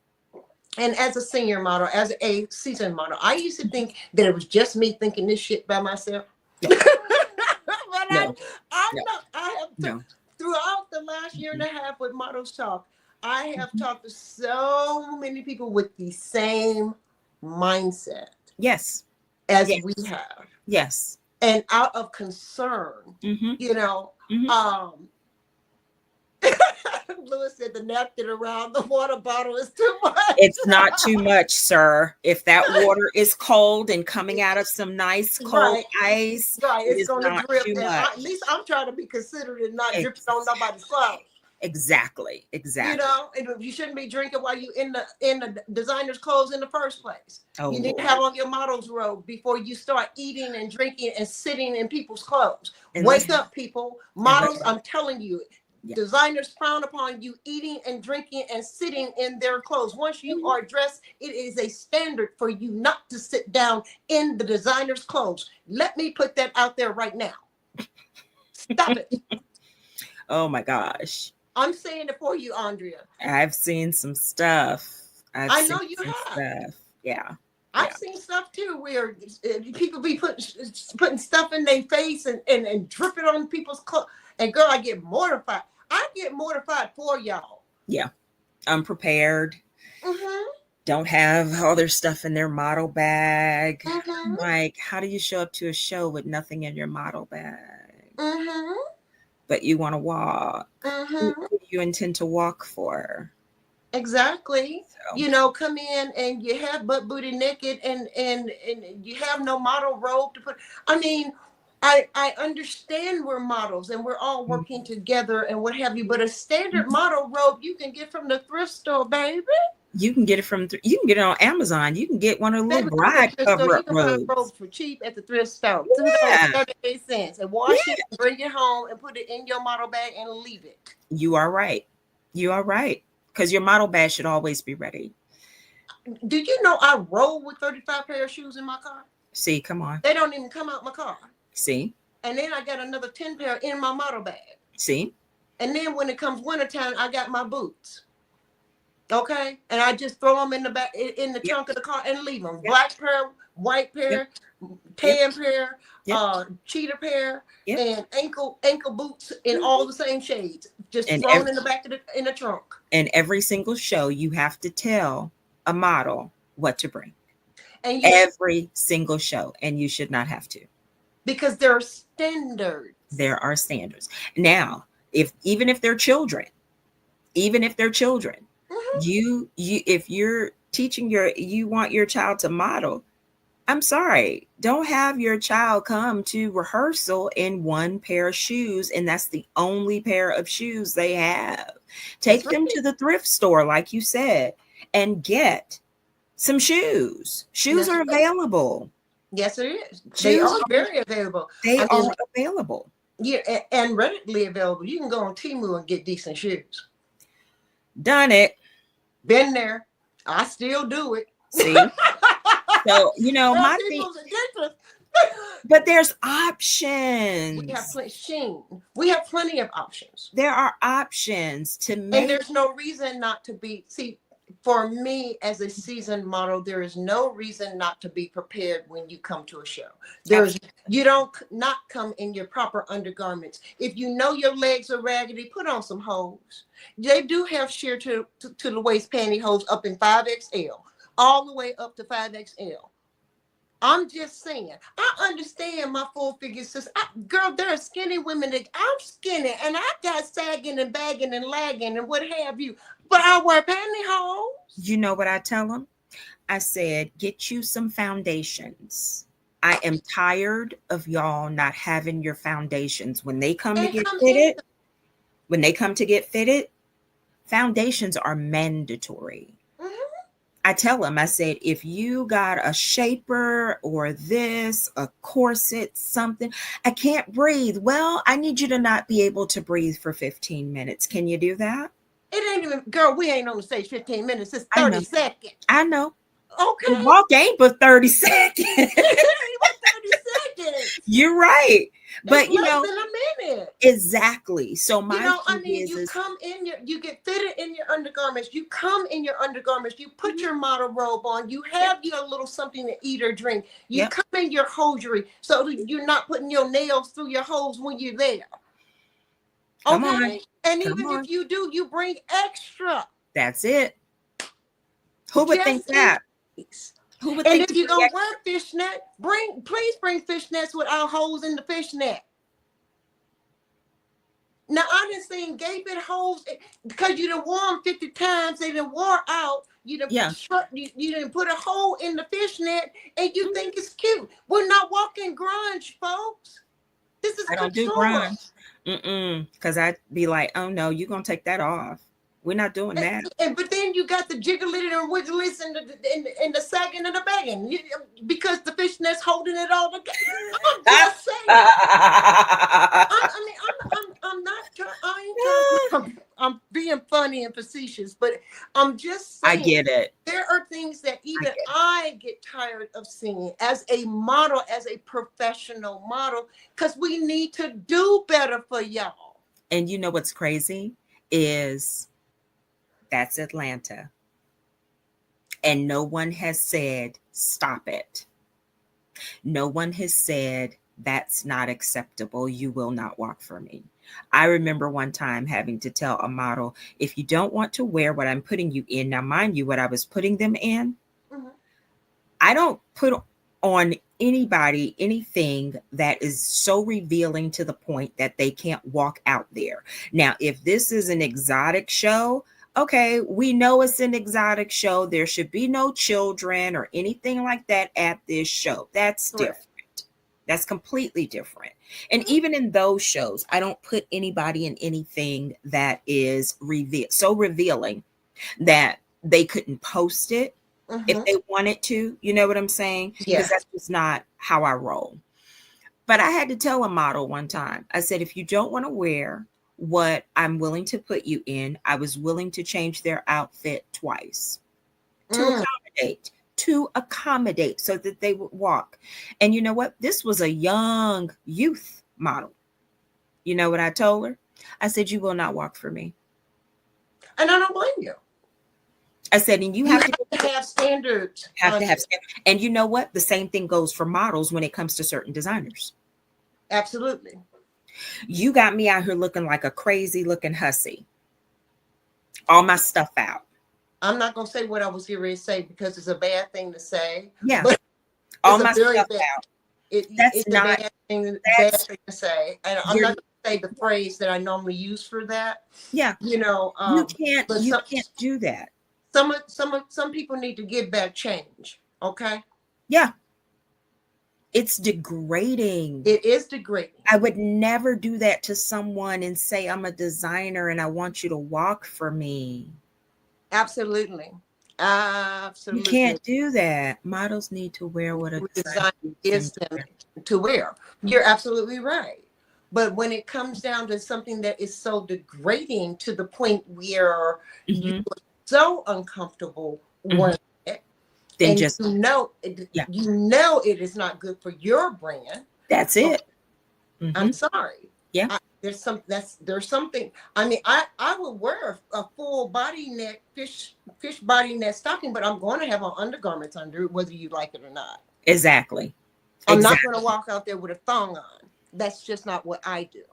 as a senior model, as a seasoned model, I used to think that it was just me thinking this shit by myself. But throughout the last year and a half with Modelz Talk, I have talked to so many people with the same mindset. Yes. As we have. Yes. And out of concern, you know, Lewis said the napkin around the water bottle is too much. It's not too much, sir. If that water is cold and coming out of some nice cold ice, it's going to drip. Too much. At least I'm trying to be considerate and not dripping on nobody's clothes. Exactly. You know, and you shouldn't be drinking while you in the designer's clothes in the first place. Oh, You need to Lord. have on your model's robe before you start eating and drinking and sitting in people's clothes. And Wake listen, up, people. Models, listen. I'm telling you, Yeah. designers frown upon you eating and drinking and sitting in their clothes. Once you are dressed, it is a standard for you not to sit down in the designer's clothes. Let me put that out there right now. Stop it. Oh my gosh. I'm saying it for you, Andrea. I've seen some stuff. I know you have. Stuff. Yeah. I've seen stuff too where people be putting stuff in their face and dripping on people's clothes. And girl, I get mortified. I get mortified for y'all. Yeah. Unprepared. Mm-hmm. Don't have all their stuff in their model bag. Mm-hmm. Like, how do you show up to a show with nothing in your model bag? Mm-hmm. But you want to walk. Mm-hmm. Who do you intend to walk for? Exactly. So. You know, come in and you have butt booty naked and you have no model robe to put. I mean, I understand we're models and we're all working together and what have you, but a standard model robe you can get from the thrift store, baby. You can get it you can get it on Amazon. You can get one of the little Baby, bride cover up you can find robes. robes for cheap at the thrift store. Yeah. $2.38 and wash it and bring it home and put it in your model bag and leave it. You are right. You are right. Because your model bag should always be ready. Do you know I roll with 35 pair of shoes in my car? See, come on. They don't even come out my car. See? And then I got another 10 pair in my model bag. See? And then when it comes wintertime, I got my boots. Okay? And I just throw them in the back in the trunk of the car and leave them. Black pair, white pair, tan pair, cheetah pair, and ankle boots in all the same shades. Just thrown in the back of in the trunk. And every single show, you have to tell a model what to bring. And every single show, and you should not have to. Because there are standards. There are standards. Now, even if they're children, you if you're teaching you want your child to model, I'm sorry, don't have your child come to rehearsal in one pair of shoes and that's the only pair of shoes they have. Take them to the thrift store, like you said, and get some shoes. Shoes are available. Yes, it is. They are very available. They are available. Yeah, and readily available. You can go on Temu and get decent shoes. Done it. Been there. I still do it. See? So, you know, my thing, but there's options. We have plenty of options. There are options to make. And there's no reason not to be. See, for me as a seasoned model, there is no reason not to be prepared when you come to a show. You don't not come in your proper undergarments. If you know your legs are raggedy, put on some hose. They do have sheer to the waist pantyhose up in 5XL, all the way up to 5XL. I'm just saying, I understand my full figure sister. Girl, there are skinny women that I'm skinny and I got sagging and bagging and lagging and what have you, but I wear pantyhose. You know what I tell them? I said, get you some foundations. I am tired of y'all not having your foundations. When they come to get fitted, foundations are mandatory. I tell them, I said, if you got a shaper or a corset, something, I can't breathe. Well, I need you to not be able to breathe for 15 minutes. Can you do that? It ain't even, girl, we ain't on the stage 15 minutes. It's 30 seconds. I know. Okay. The walk ain't but 30 seconds. It ain't but 30 seconds. You're right. But it's less than a minute. Exactly. So you come in you get fitted in your undergarments. You come in your undergarments. You put your model robe on. You have your little something to eat or drink. You come in your hosiery so you're not putting your nails through your hose when you're there. Come on. And if you do, you bring extra. That's it. Who would think that? And if you're gonna wear fishnet, please bring fishnets without holes in the fishnet. Now I done seen gaping holes because you done wore them 50 times, they done wore out. You done you done put a hole in the fishnet and you think it's cute. We're not walking grunge, folks. This is I don't do grunge. Because I'd be like, oh no, you're gonna take that off. We're not doing that. But then you got the jiggling and wiggling and the sagging and the bagging because the fishnet's holding it all together. I'm just saying. I'm not trying. I'm being funny and facetious, but I'm just saying. I get it. There are things that even I get tired of seeing as a model, as a professional model, because we need to do better for y'all. And you know what's crazy is that's Atlanta. And no one has said, stop it. No one has said, that's not acceptable. You will not walk for me. I remember one time having to tell a model, if you don't want to wear what I'm putting you in, now mind you, what I was putting them in, I don't put on anybody anything that is so revealing to the point that they can't walk out there. Now, if this is an exotic show, okay, we know it's an exotic show. There should be no children or anything like that at this show. That's different. That's completely different. And even in those shows, I don't put anybody in anything that is so revealing that they couldn't post it if they wanted to. You know what I'm saying? Because that's just not how I roll. But I had to tell a model one time, I said, if you don't want to wear what I'm willing to put you in, I was willing to change their outfit twice to accommodate so that they would walk. And you know what? This was a young youth model. You know what I told her? I said, you will not walk for me. And I don't blame you. I said, and you have to have standards. Have to have standards. And you know what? The same thing goes for models when it comes to certain designers. Absolutely. You got me out here looking like a crazy looking hussy. All my stuff out. I'm not going to say what I was here to say because it's a bad thing to say. Yeah. But all my stuff out. It's not a bad thing to say. And I'm not going to say the phrase that I normally use for that. Yeah. You know, you can't do that. Some people need to give back change. Okay. Yeah. It's degrading. It is degrading. I would never do that to someone and say, I'm a designer and I want you to walk for me. Absolutely. You can't do that. Models need to wear what a designer gives them to wear. You're absolutely right. But when it comes down to something that is so degrading to the point where you're so uncomfortable wearing it, then and just you know it is not good for your brand. That's it. I'm sorry. Yeah. There's something. I mean, I would wear a full body net fish body net stocking, but I'm going to have on undergarments under it, whether you like it or not. Exactly. I'm not going to walk out there with a thong on. That's just not what I do,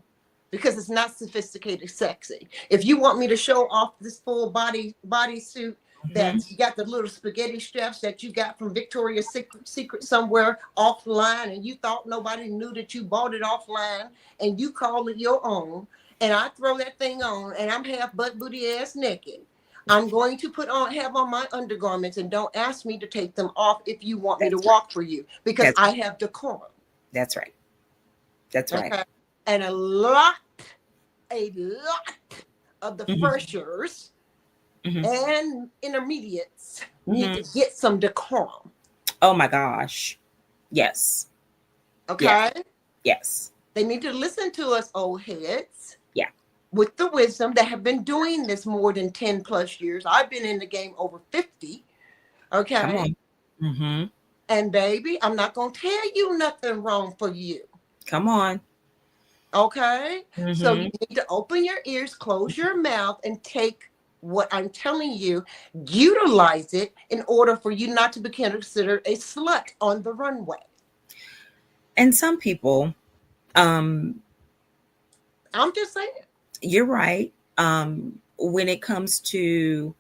because it's not sophisticated, sexy. If you want me to show off this full bodysuit that you got the little spaghetti straps that you got from Victoria's Secret somewhere offline, and you thought nobody knew that you bought it offline, and you call it your own, and I throw that thing on, and I'm half butt booty ass naked, I'm going to have on my undergarments, and don't ask me to take them off if you want me to walk for you, because I have decorum. That's right. That's right. Okay. And a lot of the freshers and intermediates need to get some decorum. Oh my gosh. Yes. Okay. Yes. They need to listen to us old heads. Yeah. With the wisdom that have been doing this more than 10 plus years. I've been in the game over 50. Okay. Come on. And baby, I'm not going to tell you nothing wrong for you. Come on. Okay. So you need to open your ears, close your mouth, and take what I'm telling you, utilize it in order for you not to be considered a slut on the runway. And some people, I'm just saying. You're right. When it comes to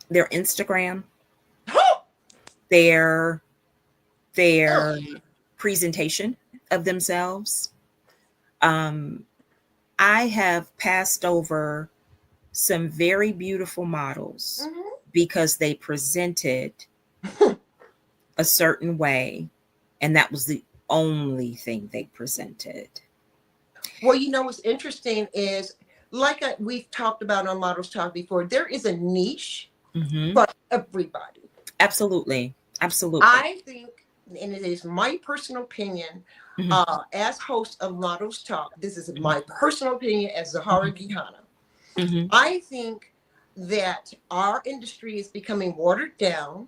their Instagram, their presentation of themselves, I have passed over some very beautiful models because they presented a certain way, and that was only thing they presented. Well, what's interesting is, like we've talked about on Models Talk before, there is a niche for everybody. Absolutely. Absolutely. I think, and it is my personal opinion, as host of Models Talk, this is my personal opinion as Zahara Gihana. I think that our industry is becoming watered down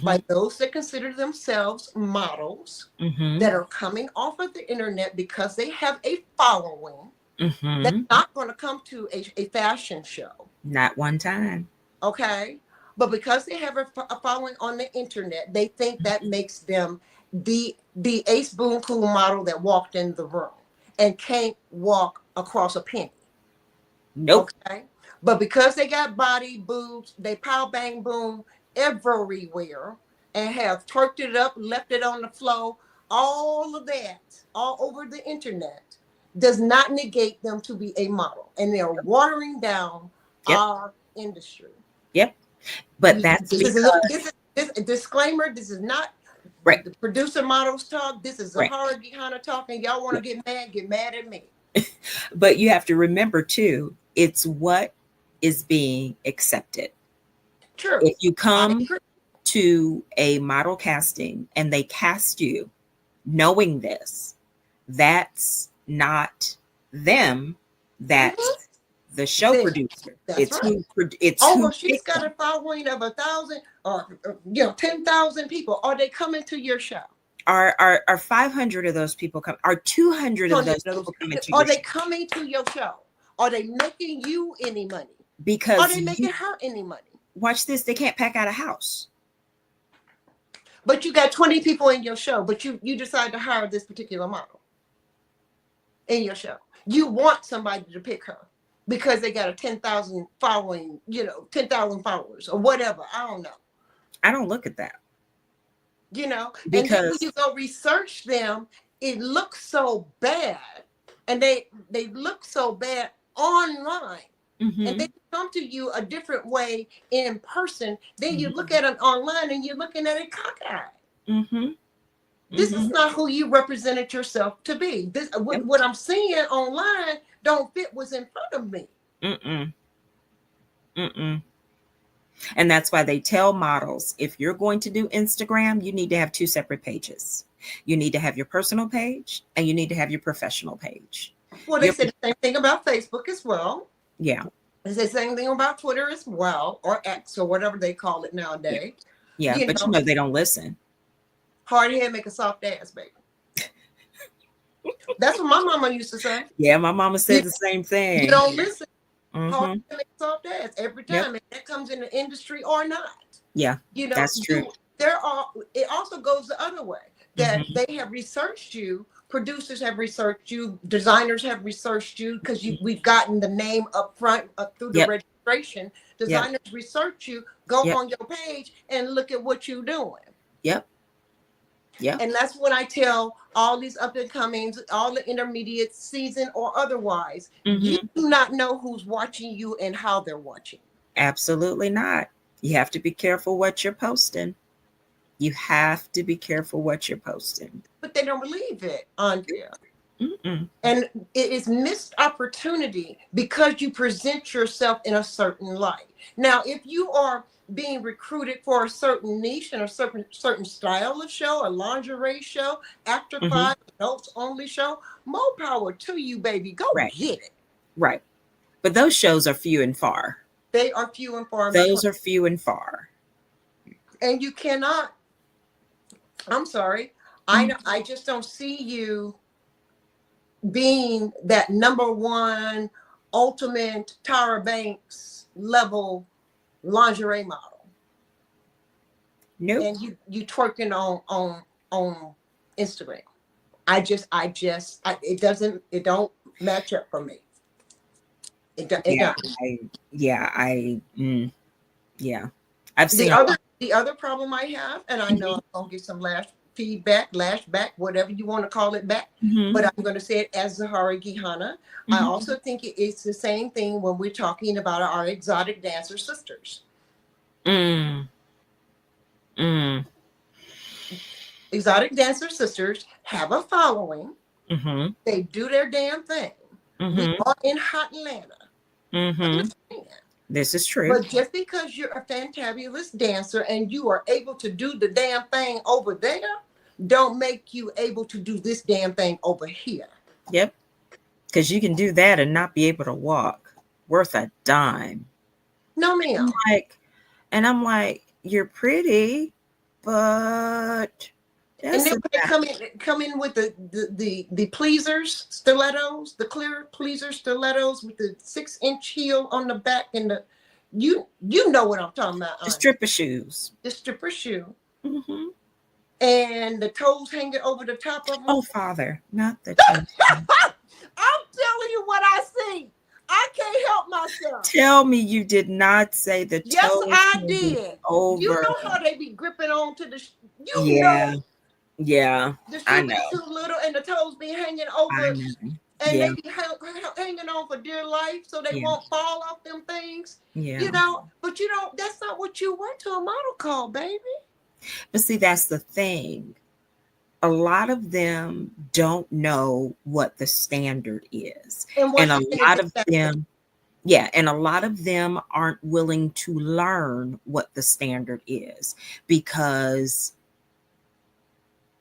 by those that consider themselves models that are coming off of the internet because they have a following that's not going to come to a fashion show. Not one time. Okay. But because they have a following on the internet, they think that makes them the ace boon cool model that walked in the room and can't walk across a penny. Nope. Okay. But because they got body, boobs, they pow bang boom everywhere and have twerked it up, left it on the floor, all of that, all over the internet, does not negate them to be a model. And they're watering down our industry. Yep. But that's this is a disclaimer. This is not the producer Models Talk. This is Zahara Gihana talking. Y'all want to get mad at me. But you have to remember too, it's what is being accepted. True. If you come to a model casting and they cast you knowing this, that's not them, that's the show producer. That's right. But she's got a following of 1,000 or 10,000 people. Are they coming to your show? Are 500 of those people come? Are 200 of those people coming to your show? Are they coming to your show? Are they making you any money? Because are they making her any money? Watch this. They can't pack out a house. But you got 20 people in your show, but you decide to hire this particular model in your show. You want somebody to pick her because they got a 10,000 following, 10,000 followers or whatever. I don't know. I don't look at that. Because and when you go research them, it looks so bad. And they look so bad online. And they come to you a different way in person. Then you look at them online and you're looking at it cockeyed. This is not who you represented yourself to be. This what I'm seeing online don't fit what's in front of me. And that's why they tell models, if you're going to do Instagram, you need to have 2 separate pages. You need to have your personal page and you need to have your professional page. Well, they said the same thing about Facebook as well. Yeah. They say the same thing about Twitter as well, or X, or whatever they call it nowadays. Yeah, but they don't listen. Hard head make a soft ass, baby. That's what my mama used to say. Yeah, my mama said the same thing. You don't listen. Hard head make a soft ass every time, and that comes in the industry or not. Yeah, that's true. It also goes the other way, that they have researched you. Producers have researched you, designers have researched you because we've gotten the name up front through the registration. Designers research you, go on your page and look at what you're doing. Yep. And that's when I tell all these up and comings, all the intermediate season or otherwise, you do not know who's watching you and how they're watching. Absolutely not. You have to be careful what you're posting. You have to be careful what you're posting. But they don't believe it, Andrea. And it is missed opportunity because you present yourself in a certain light. Now, if you are being recruited for a certain niche and a certain style of show, a lingerie show, after 5, adults only show, more power to you, baby. Go get it. Right. But those shows are few and far. They are few and far. Those are few and far. And you cannot. I'm sorry. I just don't see you being that number one ultimate Tyra Banks level lingerie model. Nope. And you twerking on Instagram. It don't match up for me. I've seen the other problem I have, and I know I'm gonna get some lashback, whatever you want to call it back, but I'm going to say it as Zahara Gihana. I also think it's the same thing when we're talking about our exotic dancer sisters. exotic dancer sisters have a following. Mm-hmm. They do their damn thing. We Mm-hmm. are in hot Atlanta. Mm-hmm. This is true. But just because you're a fantabulous dancer and you are able to do the damn thing over there, don't make you able to do this damn thing over here. Yep. Because you can do that and not be able to walk. Worth a dime. No, ma'am. I'm like, you're pretty, but and then they come in with the pleasers stilettos, the clear pleaser stilettos with the 6-inch heel on the back, and the you know what I'm talking about. The stripper shoes. The stripper shoe. Mm-hmm. And the toes hanging over the top of them. Oh, Father, not the toes. I'm telling you what I see. I can't help myself. Tell me you did not say the toes. Yes, I did. Over. You know how they be gripping on to the. Yeah. Know. Yeah. The I shoe know. be too little and the toes be hanging over. And they be hanging on for dear life so they won't fall off them things. Yeah. You know, but you don't. That's not what you went to a model call, baby. But see, that's the thing. A lot of them don't know what the standard is. And a lot of them, and a lot of them aren't willing to learn what the standard is because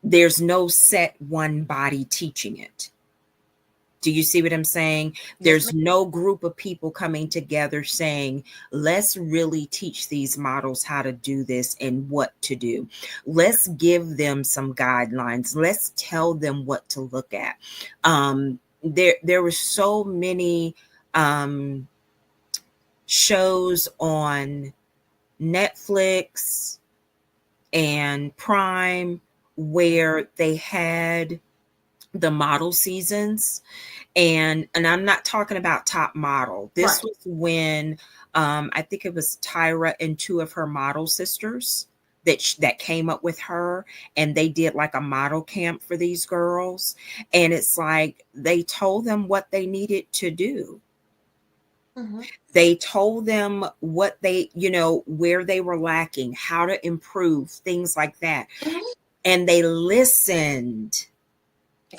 there's no set one body teaching it. Do you see what I'm saying? There's no group of people coming together saying, let's really teach these models how to do this and what to do. Let's give them some guidelines. Let's tell them what to look at. There were so many shows on Netflix and Prime where they had the model seasons, and I'm not talking about Top Model. This was when I think it was Tyra and two of her model sisters that came up with her, and they did like a model camp for these girls, and it's like they told them what they needed to do. Mm-hmm. They told them what they, where they were lacking, how to improve, things like that. Mm-hmm. And they listened.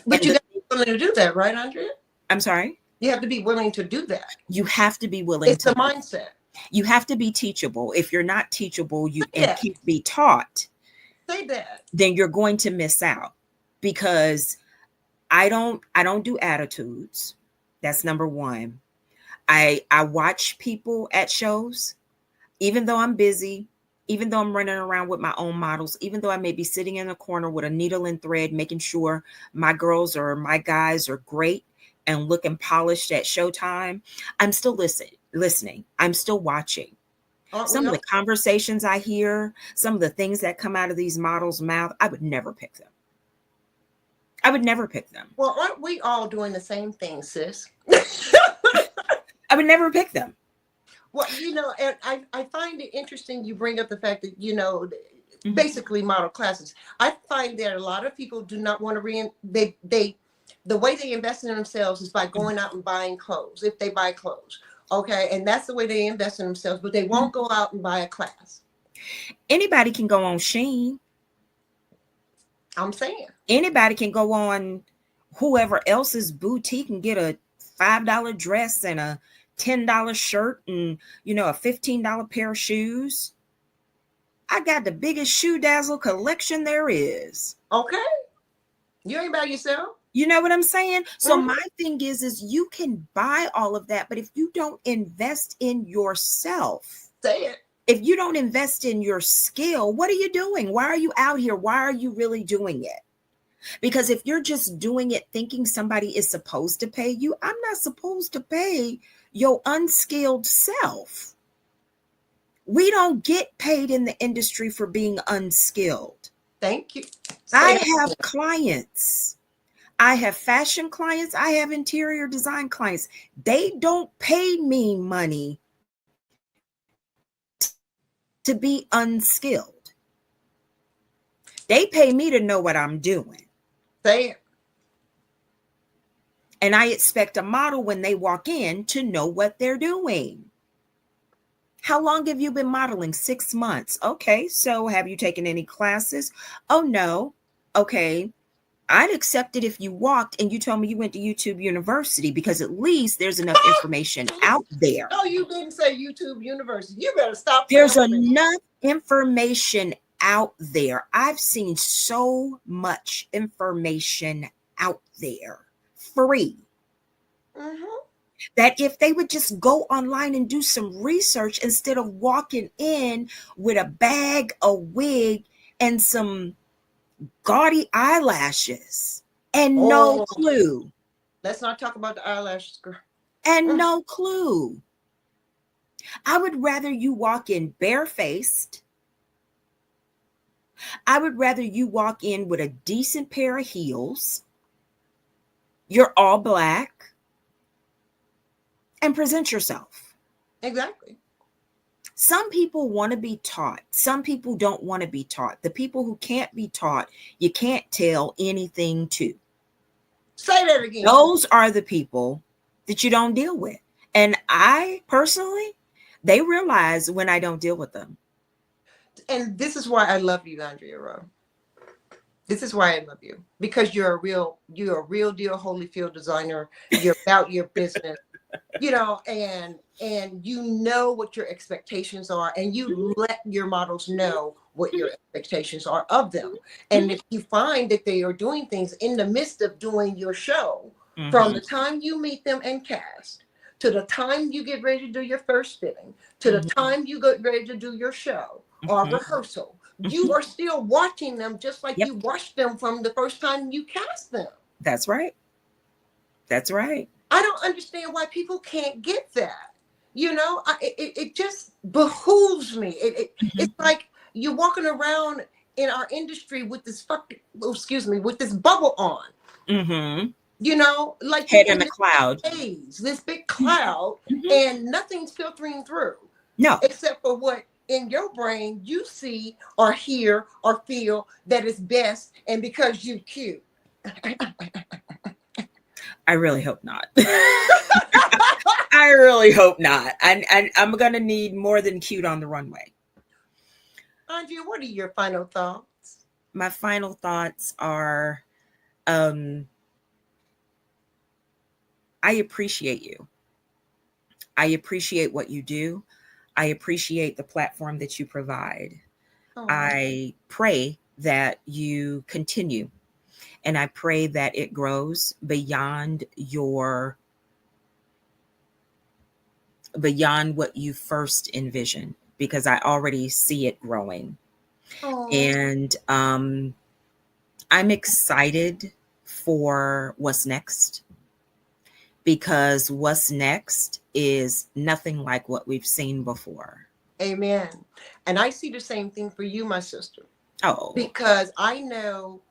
But you got to be willing to do that, right, Andrea? I'm sorry? You have to be willing to do that. You have to be willing. It's the mindset. You have to be teachable. If you're not teachable, you can't be taught. Say that. Then you're going to miss out, because I don't do attitudes. That's number one. I watch people at shows, even though I'm busy, even though I'm running around with my own models, even though I may be sitting in a corner with a needle and thread, making sure my girls or my guys are great and looking polished at showtime, I'm still listening. I'm still watching. Some of the conversations I hear, some of the things that come out of these models' mouth, I would never pick them. Well, aren't we all doing the same thing, sis? I would never pick them. Well, and I find it interesting you bring up the fact that, mm-hmm. basically model classes. I find that a lot of people do not want to the way they invest in themselves is by going out and buying clothes, if they buy clothes. Okay. And that's the way they invest in themselves, but they won't go out and buy a class. Anybody can go on Shein. I'm saying. Anybody can go on whoever else's boutique and get a $5 dress and a $10 shirt and, a $15 pair of shoes. I got the biggest shoe dazzle collection there is. Okay. You ain't by yourself. You know what I'm saying? So my thing is you can buy all of that, but if you don't invest in yourself, say it. If you don't invest in your skill, what are you doing? Why are you out here? Why are you really doing it? Because if you're just doing it thinking somebody is supposed to pay you, I'm not supposed to pay your unskilled self. We don't get paid in the industry for being unskilled. Thank you. I have clients. I have fashion clients. I have interior design clients. They don't pay me money to be unskilled. They pay me to know what I'm doing. Say it. And I expect a model when they walk in to know what they're doing. How long have you been modeling? 6 months. Okay, so have you taken any classes? Oh, no. okay, I'd accept it if you walked and you told me you went to YouTube University, because at least there's enough information out there. No, you didn't say YouTube University. You better stop. There's enough information out there. I've seen so much information out there, free, that if they would just go online and do some research instead of walking in with a bag, a wig, and some gaudy eyelashes and no clue. Let's not talk about the eyelashes, girl. And no clue. I would rather you walk in barefaced. I would rather you walk in with a decent pair of heels. You're all black. And present yourself. Exactly. Some people want to be taught. Some people don't want to be taught. The people who can't be taught, you can't tell anything to. Say that again. Those are the people that you don't deal with. And I personally, they realize when I don't deal with them. And this is why I love you, Andrea Rowe. This is why I love you. Because you're a real deal Holyfield designer. You're about your business. You know, and you know what your expectations are, and you let your models know what your expectations are of them. And if you find that they are doing things in the midst of doing your show, from the time you meet them and cast, to the time you get ready to do your first fitting, to the time you get ready to do your show or rehearsal, you are still watching them just like you watched them from the first time you cast them. That's right. That's right. I don't understand why people can't get that. You know, it just behooves me. It's like you're walking around in our industry with this with this bubble on. You know, like head in a cloud. This big cloud, and nothing's filtering through. No. Except for what in your brain you see or hear or feel that is best, and because you're cute. I really hope not. I really hope not. I'm going to need more than cute on the runway. Andrea, what are your final thoughts? My final thoughts are, I appreciate you. I appreciate what you do. I appreciate the platform that you provide. I pray that you continue. And I pray that it grows beyond what you first envisioned, because I already see it growing. And I'm excited for what's next, because what's next is nothing like what we've seen before. Amen. And I see the same thing for you, my sister. Oh, because I know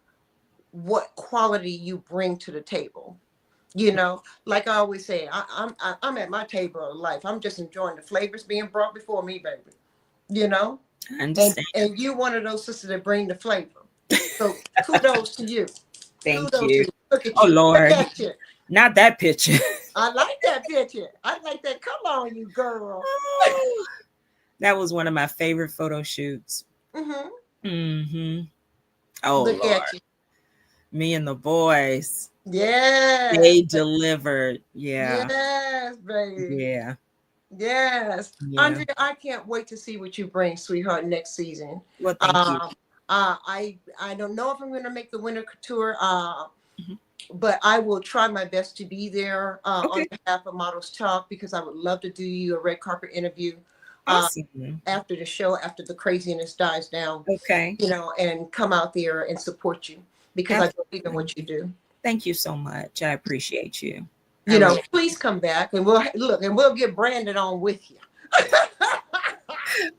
what quality you bring to the table. You know, like I always say, I'm at my table of life. I'm just enjoying the flavors being brought before me, baby. You know, I understand. And you're one of those sisters that bring the flavor. So kudos to you. Thank kudos you. To you. Look at oh you. Lord, Look at you. Not that picture. I like that picture. I like that. Come on, you girl. That was one of my favorite photo shoots. Oh Look Lord. at you. Me and the boys. Yeah. They delivered. Yeah. Yes, baby. Yeah. Yes. Yeah. Andrea, I can't wait to see what you bring, sweetheart, next season. Well, thank you. I don't know if I'm going to make the winter couture, but I will try my best to be there on behalf of Modelz Talk, because I would love to do you a red carpet interview after the show, after the craziness dies down. Okay. You know, and come out there and support you, because I believe in what you do. Thank you so much. I appreciate you. You know, please come back, and we'll get Brandon on with you.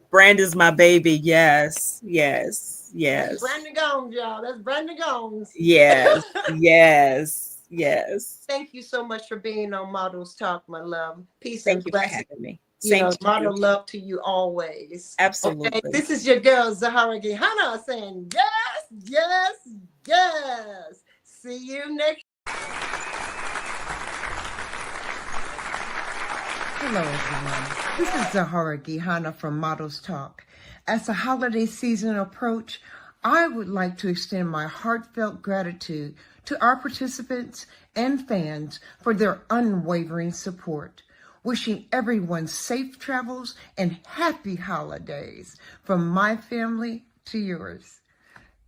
Brandon's my baby. Yes. Yes. Yes. That's Brandon Gomes, y'all. That's Brandon Gomes. Yes. Yes. Yes. Thank you so much for being on Modelz Talk, my love. Peace Thank and blessings. For having me. Model love to you always. Absolutely. Okay? This is your girl, Zahara Gihana, saying yes, yes, yes. See you next. Hello, everyone. This is Zahara Gihana from Modelz Talk. As the holiday season approach, I would like to extend my heartfelt gratitude to our participants and fans for their unwavering support. Wishing everyone safe travels and happy holidays from my family to yours.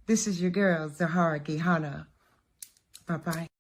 This is your girl, Zahara Gihana. Bye-bye.